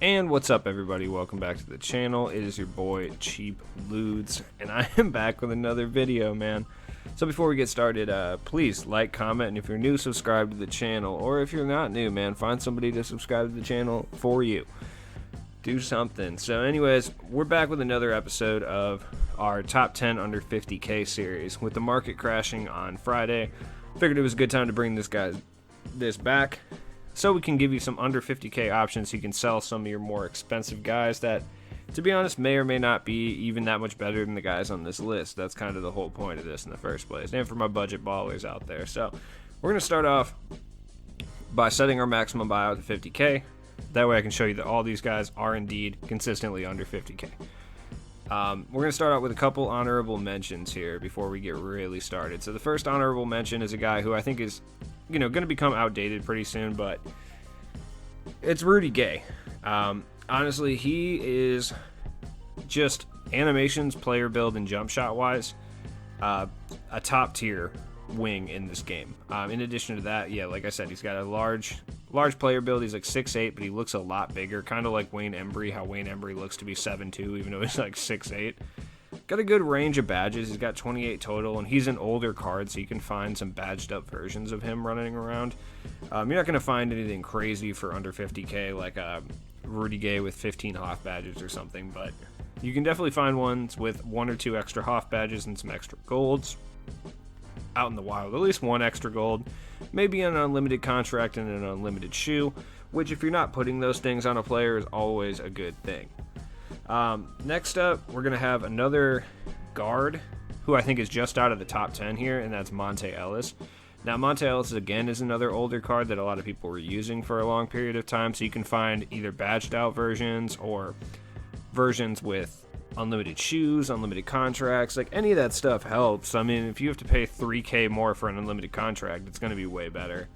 And what's up, everybody? Welcome back to the channel. It is your boy Cheap Ludes, and I am back with another video, man. So before we get started, please like, comment, and if you're new, subscribe to the channel. Or if you're not new, man, find somebody to subscribe to the channel for you. Do something. So anyways, we're back with another episode of our top 10 under 50k series. With the market crashing on Friday, figured it was a good time to bring this back, so we can give you some under 50k options so you can sell some of your more expensive guys that, to be honest, may or may not be even that much better than the guys on this list. That's kind of the whole point of this in the first place, and for my budget ballers out there. So we're going to start off by setting our maximum buyout to 50k. That way I can show you that all these guys are indeed consistently under 50k. We're going to start out with a couple honorable mentions here before we get really started. So the first honorable mention is a guy who I think is, going to become outdated pretty soon, but it's Rudy Gay. Honestly, he is just animations, player build, and jump shot wise, a top tier wing in this game. In addition to that, yeah, like I said, he's got a large player build. He's like 6'8", but he looks a lot bigger, kind of like Wayne Embry, how Wayne Embry looks to be 7'2", even though he's like 6'8". Got a good range of badges. He's got 28 total, and he's an older card, so you can find some badged up versions of him running around. You're not going to find anything crazy for under 50k like Rudy Gay with 15 Hoff badges or something, but you can definitely find ones with 1 or 2 extra Hoff badges and some extra golds out in the wild. At least 1 extra gold, maybe an unlimited contract and an unlimited shoe, which if you're not putting those things on a player is always a good thing. Next up, we're going to have another guard who I think is just out of the top 10 here, and that's Monte Ellis. Now, Monte Ellis, again, is another older card that a lot of people were using for a long period of time, so you can find either badged out versions or versions with unlimited shoes, unlimited contracts. Like, any of that stuff helps. I mean, if you have to pay 3k more for an unlimited contract, it's going to be way better.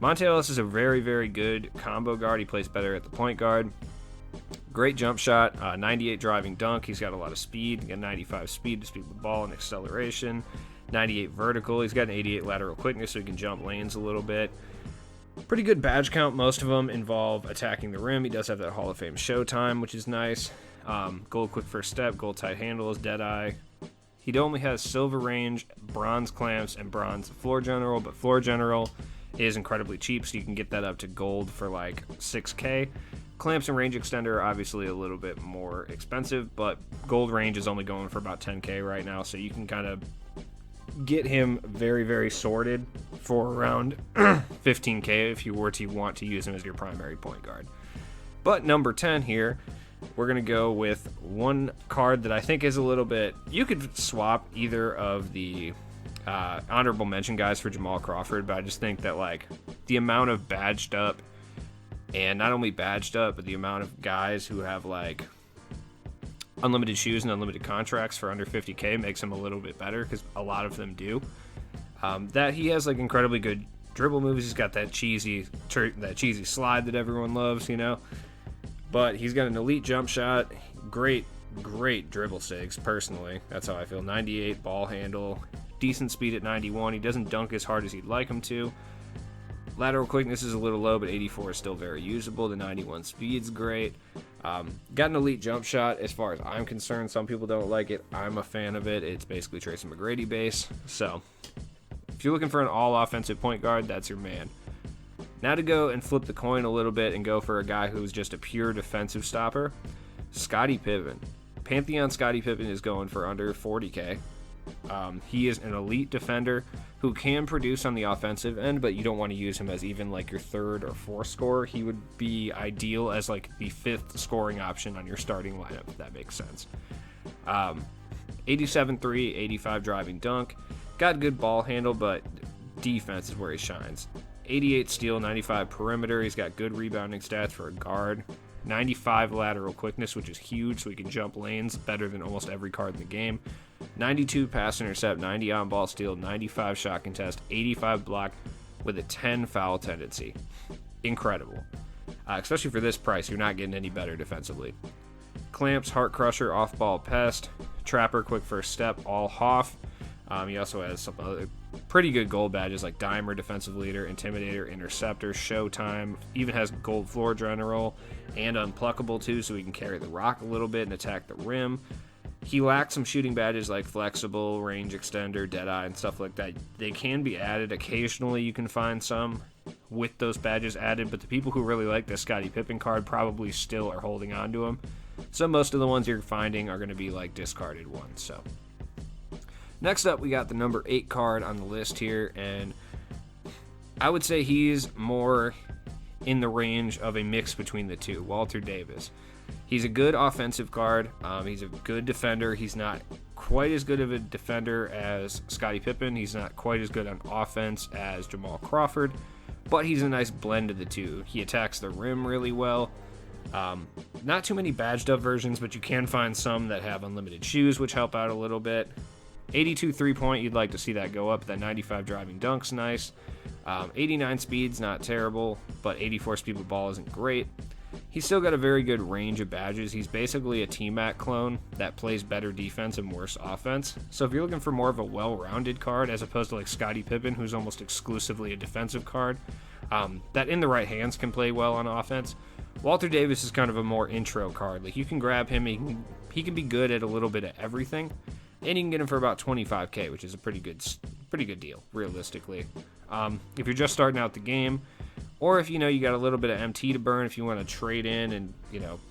Monte Ellis is a very, very good combo guard. He plays better at the point guard. Great jump shot, 98 driving dunk. He's got a lot of speed. He's got 95 speed to speed the ball and acceleration. 98 vertical. He's got an 88 lateral quickness, so he can jump lanes a little bit. Pretty good badge count. Most of them involve attacking the rim. He does have that Hall of Fame showtime, which is nice. Gold quick first step, gold tight handles, dead eye. He only has silver range, bronze clamps, and bronze floor general, but floor general is incredibly cheap, so you can get that up to gold for like 6k. Clamps and range extender are obviously a little bit more expensive, but gold range is only going for about 10k right now, so you can kind of get him very, very sorted for around 15k if you were to want to use him as your primary point guard. But number 10 here, we're going to go with one card that I think is a little bit... You could swap either of the honorable mention guys for Jamal Crawford, but I just think that like the amount of badged up, and not only badged up, but the amount of guys who have like unlimited shoes and unlimited contracts for under 50k makes him a little bit better, because a lot of them do. That he has like incredibly good dribble moves. He's got that cheesy slide that everyone loves, But he's got an elite jump shot, great dribble sigs, personally. That's how I feel. 98 ball handle, decent speed at 91. He doesn't dunk as hard as he'd like him to. Lateral quickness is a little low, but 84 is still very usable. The 91 speed's great. Got an elite jump shot as far as I'm concerned. Some people don't like it. I'm a fan of it. It's basically Tracy McGrady base. So if you're looking for an all-offensive point guard, that's your man. Now to go and flip the coin a little bit and go for a guy who's just a pure defensive stopper, Scottie Pippen. Pantheon Scottie Pippen is going for under 40k. He is an elite defender who can produce on the offensive end, but you don't want to use him as even like your third or fourth scorer. He would be ideal as like the 5th scoring option on your starting lineup, if that makes sense. 87 3, 85 driving dunk. Got good ball handle, but defense is where he shines. 88 steal, 95 perimeter. He's got good rebounding stats for a guard. 95 lateral quickness, which is huge, so he can jump lanes better than almost every card in the game. 92 pass intercept, 90 on-ball steal, 95 shot contest, 85 block with a 10 foul tendency. Incredible. Especially for this price, you're not getting any better defensively. Clamps, Heart Crusher, off-ball pest, Trapper, quick first step, all Hoff. He also has some other pretty good gold badges like Dimer, Defensive Leader, Intimidator, Interceptor, Showtime. Even has gold Floor General and Unpluckable too, so he can carry the rock a little bit and attack the rim. He lacks some shooting badges like Flexible, Range Extender, Deadeye, and stuff like that. They can be added. Occasionally you can find some with those badges added, but the people who really like this Scottie Pippen card probably still are holding on to him. So most of the ones you're finding are going to be like discarded ones. So next up, we got the number 8 card on the list here, and I would say he's more in the range of a mix between the two, Walter Davis. He's a good offensive card. He's a good defender. He's not quite as good of a defender as Scottie Pippen. He's not quite as good on offense as Jamal Crawford, but he's a nice blend of the two. He attacks the rim really well. Not too many badged up versions, but you can find some that have unlimited shoes, which help out a little bit. 82 3-point, you'd like to see that go up. That 95 driving dunk's nice. 89 speed's not terrible, but 84 speed with ball isn't great. He's still got a very good range of badges. He's basically a T-Mac clone that plays better defense and worse offense. So if you're looking for more of a well-rounded card as opposed to like Scottie Pippen, who's almost exclusively a defensive card, that in the right hands can play well on offense, Walter Davis is kind of a more intro card. Like, you can grab him, he can be good at a little bit of everything, and you can get him for about $25K, which is a pretty good deal, realistically. If you're just starting out the game, or if you got a little bit of MT to burn, if you want to trade in and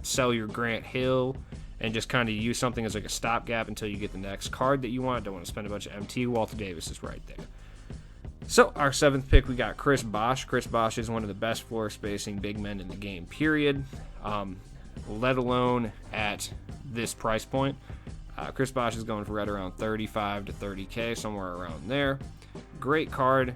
sell your Grant Hill and just kind of use something as like a stopgap until you get the next card that you want, don't want to spend a bunch of MT, Walter Davis is right there. So our 7th pick, we got Chris Bosh. Chris Bosh is one of the best floor spacing big men in the game, period. Let alone at this price point. Chris Bosh is going for right around 35 to 30K, somewhere around there. Great card.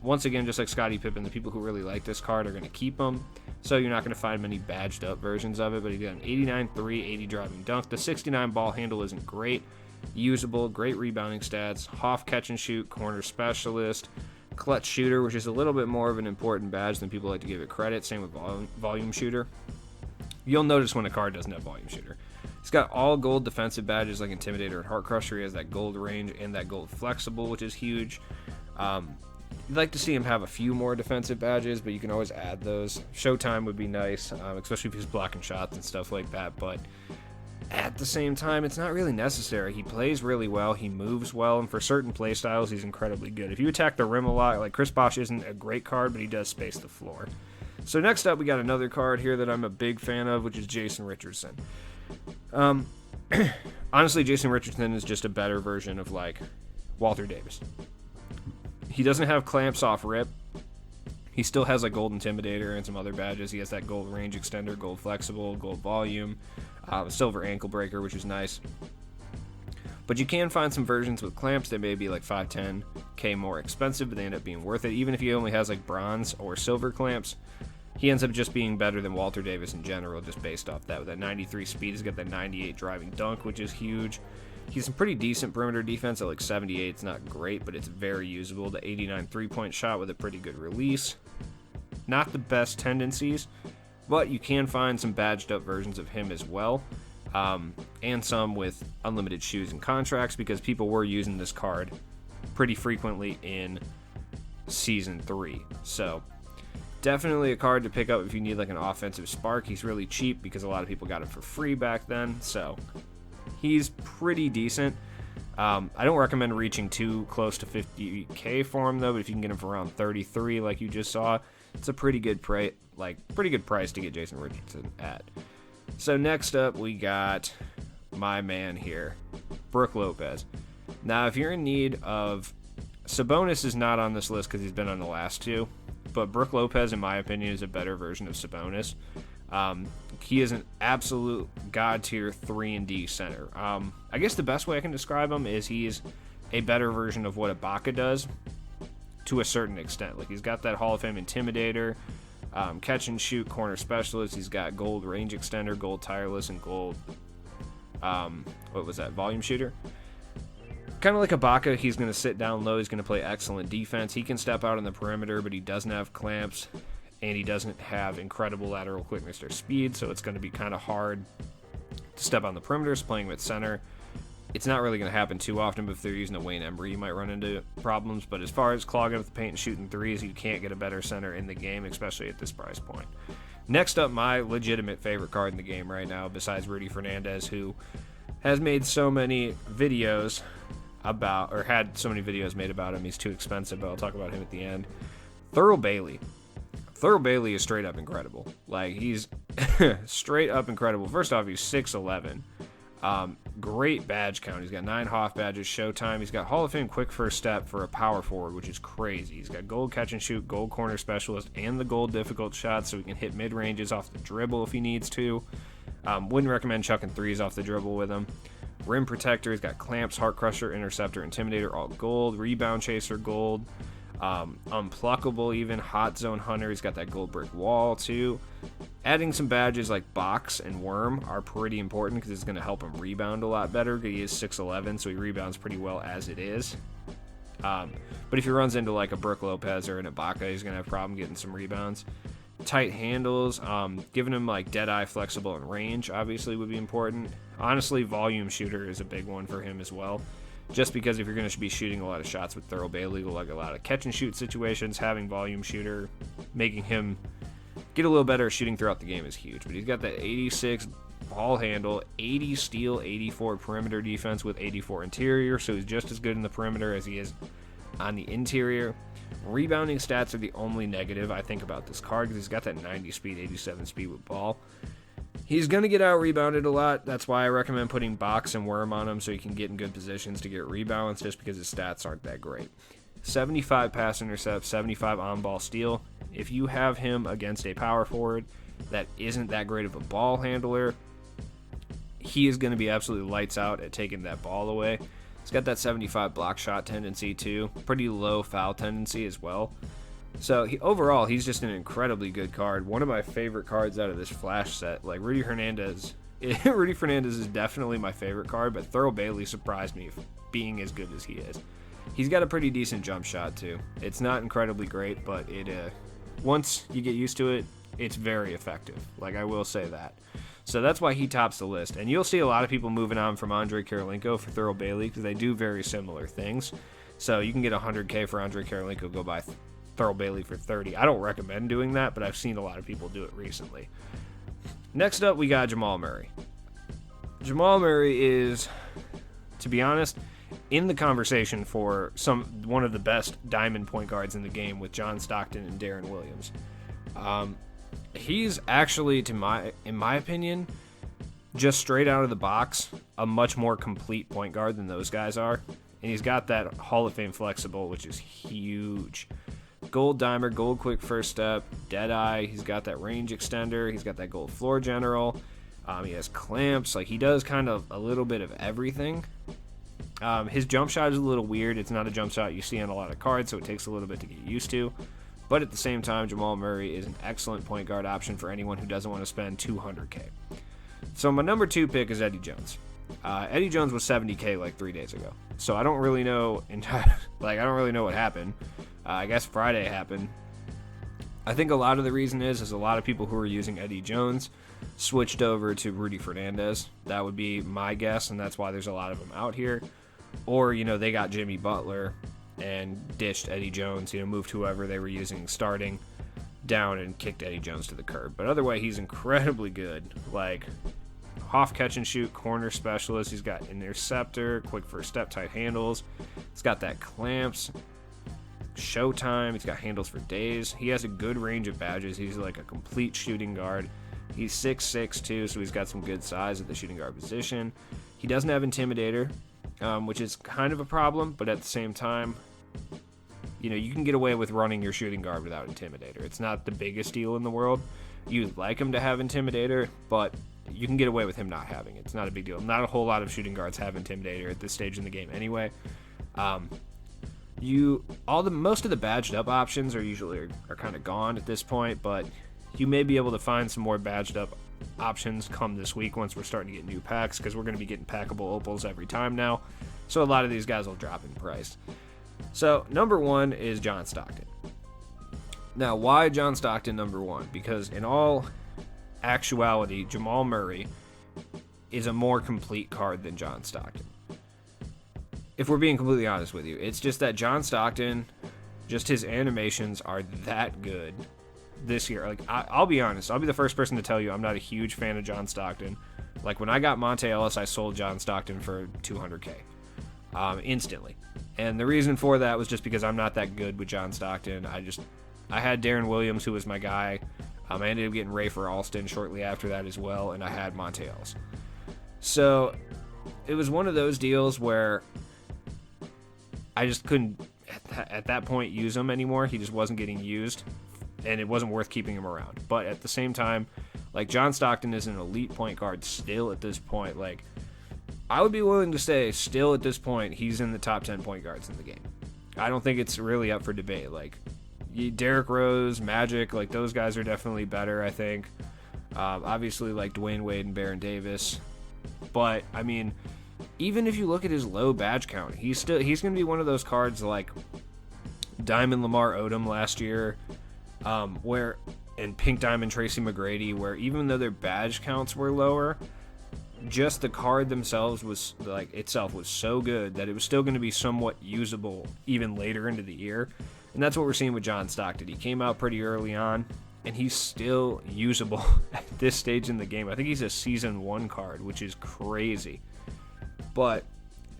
Once again, just like Scottie Pippen, the people who really like this card are going to keep him. So you're not going to find many badged up versions of it, but he got an 89 3, 80 driving dunk. The 69 ball handle isn't great. Usable, great rebounding stats. Hoff catch and shoot, corner specialist. Clutch shooter, which is a little bit more of an important badge than people like to give it credit. Same with volume shooter. You'll notice when a card doesn't have volume shooter. He's got all gold defensive badges like Intimidator and Heart Crusher. He has that gold range and that gold flexible, which is huge. You'd like to see him have a few more defensive badges, but you can always add those. Showtime would be nice, especially if he's blocking shots and stuff like that, but at the same time, it's not really necessary. He plays really well, he moves well, and for certain play styles, he's incredibly good. If you attack the rim a lot, like Chris Bosh isn't a great card, but he does space the floor. So next up, we got another card here that I'm a big fan of, which is Jason Richardson. Honestly, Jason Richardson is just a better version of, like, Walter Davis. He doesn't have clamps off rip. He still has like gold Intimidator and some other badges. He has that gold range extender, gold flexible, gold volume, silver ankle breaker, which is nice. But you can find some versions with clamps that may be like 5-10K more expensive, but they end up being worth it. Even if he only has like bronze or silver clamps, he ends up just being better than Walter Davis in general, just based off that. With that 93 speed, he's got that 98 driving dunk, which is huge. He's a pretty decent perimeter defense at like 78. It's not great, but it's very usable. The 89 3-point shot with a pretty good release. Not the best tendencies, but you can find some badged up versions of him as well. And some with unlimited shoes and contracts, because people were using this card pretty frequently in Season 3. So definitely a card to pick up if you need like an offensive spark. He's really cheap because a lot of people got him for free back then. So he's pretty decent. I don't recommend reaching too close to 50K for him though, but if you can get him for around 33 like you just saw, it's a pretty good price to get Jason Richardson at. So next up we got my man here, Brook Lopez. Now if you're in need of, Sabonis is not on this list because he's been on the last two, but Brook Lopez in my opinion is a better version of Sabonis. He is an absolute god tier 3-and-D center. I guess the best way I can describe him is he's a better version of what Ibaka does to a certain extent. Like, he's got that Hall of Fame Intimidator, catch and shoot corner specialist. He's got gold range extender, gold tireless, and gold volume shooter. Kind of like Ibaka, he's going to sit down low. He's going to play excellent defense. He can step out on the perimeter, but he doesn't have clamps, and he doesn't have incredible lateral quickness or speed, so it's going to be kind of hard to step on the perimeters playing with center. it's not really going to happen too often, but if they're using a Wayne Embry, you might run into problems. But as far as clogging up the paint and shooting threes, you can't get a better center in the game, especially at this price point. Next up, my legitimate favorite card in the game right now, besides Rudy Fernandez, who has made so many videos about, or had so many videos made about him. He's too expensive, but I'll talk about him at the end. Thurl Bailey. Thurl Bailey is straight up incredible. Like, he's straight up incredible. First off, he's 6'11". Great badge count. He's got 9 Hoff badges, Showtime. He's got Hall of Fame quick first step for a power forward, which is crazy. He's got gold catch and shoot, gold corner specialist, and the gold difficult shots, so he can hit mid ranges off the dribble if he needs to. Wouldn't recommend chucking threes off the dribble with him. Rim protector. He's got clamps, heart crusher, interceptor, intimidator, all gold. Rebound chaser, gold. Unpluckable, even hot zone hunter. He's got that gold brick wall too. Adding some badges like box and worm are pretty important because it's going to help him rebound a lot better. He is 6'11", so he rebounds pretty well as it is. But if he runs into like a Brook Lopez or an Ibaka, he's going to have a problem getting some rebounds. Tight handles, giving him like dead eye, flexible, and range obviously would be important. Honestly, volume shooter is a big one for him as well. Just because if you're going to be shooting a lot of shots with Thurl Bailey, like a lot of catch and shoot situations, having volume shooter, making him get a little better at shooting throughout the game is huge. But he's got that 86 ball handle, 80 steal, 84 perimeter defense with 84 interior, so he's just as good in the perimeter as he is on the interior. Rebounding stats are the only negative I think about this card because he's got that 90 speed, 87 speed with ball. He's going to get out-rebounded a lot. That's why I recommend putting box and worm on him so he can get in good positions to get rebounds just because his stats aren't that great. 75 pass intercept, 75 on-ball steal. If you have him against a power forward that isn't that great of a ball handler, he is going to be absolutely lights out at taking that ball away. He's got that 75 block shot tendency too. Pretty low foul tendency as well. So overall, he's just an incredibly good card. One of my favorite cards out of this flash set. Like Rudy Fernandez is definitely my favorite card, but Thurl Bailey surprised me for being as good as he is. He's got a pretty decent jump shot too. It's not incredibly great, but once you get used to it, it's very effective. Like, I will say that. So that's why he tops the list. And you'll see a lot of people moving on from Andre Karolinko for Thurl Bailey because they do very similar things. So you can get $100K for Andre Karolinko, go buy Thurl Bailey for $30. I don't recommend doing that, but I've seen a lot of people do it recently. Next up, we got Jamal Murray. Jamal Murray is, to be honest, in the conversation for one of the best diamond point guards in the game with John Stockton and Darren Williams. He's actually, in my opinion, just straight out of the box, a much more complete point guard than those guys are. And he's got that Hall of Fame flexible, which is huge. Gold dimer, gold quick first step, dead eye. He's got that range extender. He's got that gold floor general. He has clamps. Like, he does kind of a little bit of everything. His jump shot is a little weird. It's not a jump shot you see on a lot of cards, so it takes a little bit to get used to. But at the same time, Jamal Murray is an excellent point guard option for anyone who doesn't want to spend $200K. So my number 2 pick is Eddie Jones. Eddie Jones was $70K like 3 days ago. So I don't really know what happened. I guess Friday happened. I think a lot of the reason is a lot of people who are using Eddie Jones switched over to Rudy Fernandez. That would be my guess, and that's why there's a lot of them out here. Or, they got Jimmy Butler and ditched Eddie Jones, moved whoever they were using starting down and kicked Eddie Jones to the curb. But other way, he's incredibly good. Like, Hoff catch and shoot, corner specialist. He's got interceptor, quick first step, tight handles. He's got that clamps, Showtime. He's got handles for days. He has a good range of badges. He's like a complete shooting guard. He's 6'6" too, so he's got some good size at the shooting guard position. He doesn't have Intimidator, which is kind of a problem, but at the same time, you can get away with running your shooting guard without Intimidator. It's not the biggest deal in the world. You'd like him to have Intimidator, but you can get away with him not having it. It's not a big deal. Not a whole lot of shooting guards have Intimidator at this stage in the game anyway. Most of the badged up options are kind of gone at this point, but you may be able to find some more badged up options come this week once we're starting to get new packs, because we're going to be getting packable opals every time now. So a lot of these guys will drop in price. So number 1 is John Stockton. Now, why John Stockton number 1? Because in all actuality, Jamal Murray is a more complete card than John Stockton. if we're being completely honest with you, it's just that John Stockton, just his animations are that good this year. Like, I'll be honest, I'll be the first person to tell you I'm not a huge fan of John Stockton. Like, when I got Monte Ellis, I sold John Stockton for $200K instantly. And the reason for that was just because I'm not that good with John Stockton. I had Darren Williams, who was my guy. I ended up getting Rafer Alston shortly after that as well, and I had Monte Ellis. So it was one of those deals where I just couldn't, at that point, use him anymore. He just wasn't getting used, and it wasn't worth keeping him around. But at the same time, like, John Stockton is an elite point guard still at this point. Like, I would be willing to say still at this point he's in the top 10 point guards in the game. I don't think it's really up for debate. Like, Derrick Rose, Magic, like, those guys are definitely better, I think. Obviously, like, Dwayne Wade and Baron Davis. But, I mean, even if you look at his low badge count, he's going to be one of those cards like Diamond Lamar Odom last year, and Pink Diamond Tracy McGrady, where even though their badge counts were lower, just the card themselves was so good that it was still going to be somewhat usable even later into the year. And that's what we're seeing with John Stockton. He came out pretty early on, and he's still usable at this stage in the game. I think he's a Season 1 card, which is crazy. But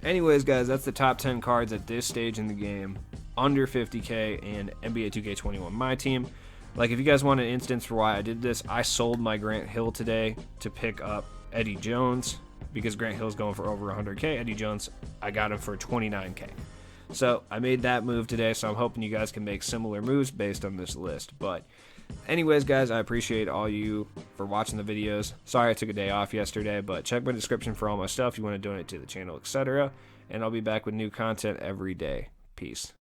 anyways, guys, that's the top 10 cards at this stage in the game, under 50K and NBA 2K21 My Team. Like, if you guys want an instance for why I did this, I sold my Grant Hill today to pick up Eddie Jones, because Grant Hill's going for over 100K. Eddie Jones, I got him for 29K. So I made that move today, so I'm hoping you guys can make similar moves based on this list. But anyways, guys, I appreciate all you for watching the videos. Sorry I took a day off yesterday, but check my description for all my stuff if you want to donate to the channel, etc. And I'll be back with new content every day. Peace.